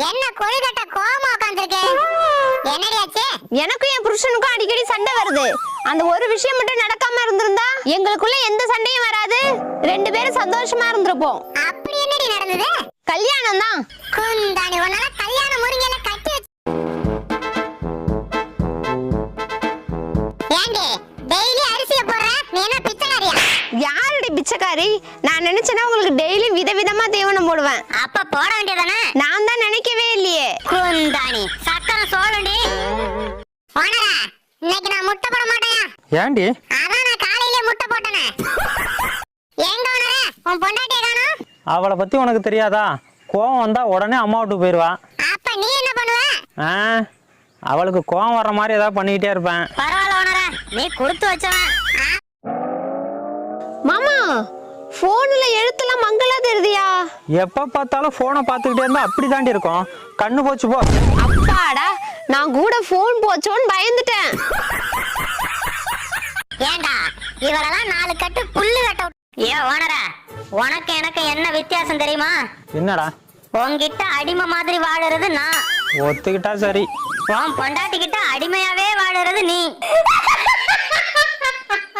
என்ன கொழுகட்ட கோவமா உட்கார்ந்திருக்க? என்னடியாச்சு? எனக்கும் என் புருஷனுக்கும் அடிக்கடி சண்டை வருது. அந்த ஒரு விஷயம் மட்டும் நடக்காம இருந்திருந்தா எங்களுக்குள்ள எந்த சண்டையும் வராது. 2 பேரும் சந்தோஷமா இருந்திருப்போம். அப்படி என்னடி நடந்தது? கல்யாணம் தான். குந்தாணி உன்னால கல்யாணம் முறிங்கல கட்டி வச்சு. ஏண்டி டெய்லி அரிசிய போடுற? நீ என்ன பிச்சைக்காரியா? யாருடைய பிச்சைக்காரி? நான் நினைச்சேன்னா உங்களுக்கு டெய்லி விதவிதமா தீவனம் போடுவேன். அப்ப போட வேண்டியதானே? நான் தான் நினைக்கவே இல்லையே. குந்தாணி சக்கரை சோளுண்டி. ஓனரா, இன்னைக்கு நான் முட்டை போட மாட்டேயா? ஏண்டி? அதான் நான் காலையிலே முட்டை போட்டனே. எங்க ஓனரா, உன் பொண்டாட்டியை காணோம்? அவளை பத்தி உனக்கு தெரியாதா? கோவம் வந்தா உடனே அம்மா விட்டு போயிடுவா. அப்ப நீ என்ன பண்ணுவ? அவளுக்கு கோவம் வர்ற மாதிரி ஏதாவது பண்ணிக்கிட்டே இருப்பேன். பரவாயில்ல ஓனரா, நீ கொடுத்து வச்சவன். மாமா, போன்ல எழுத்தெல்லாம் மங்களா தெரியுதியா? எப்ப பார்த்தாலும் போனை பார்த்துக்கிட்டே இருந்தா அப்படி தாண்டி இருக்கும். கண்ணு போச்சு போ. அப்பாடா, நான் கூட போன் போச்சோன்னு பயந்துட்டேன். ஏண்டா இவளெல்லாம் 4 கட்டு புல்லு கட்ட. ஏ ஓனரா, உனக்கு எனக்கு என்ன வித்தியாசம் தெரியுமா? என்னடா? உன்கிட்ட அடிமை மாதிரி வாழுறது நான். ஒத்துக்கிட்டா சரி. உன் பொண்டாட்டி கிட்ட அடிமையாவே வாழுறது நீ.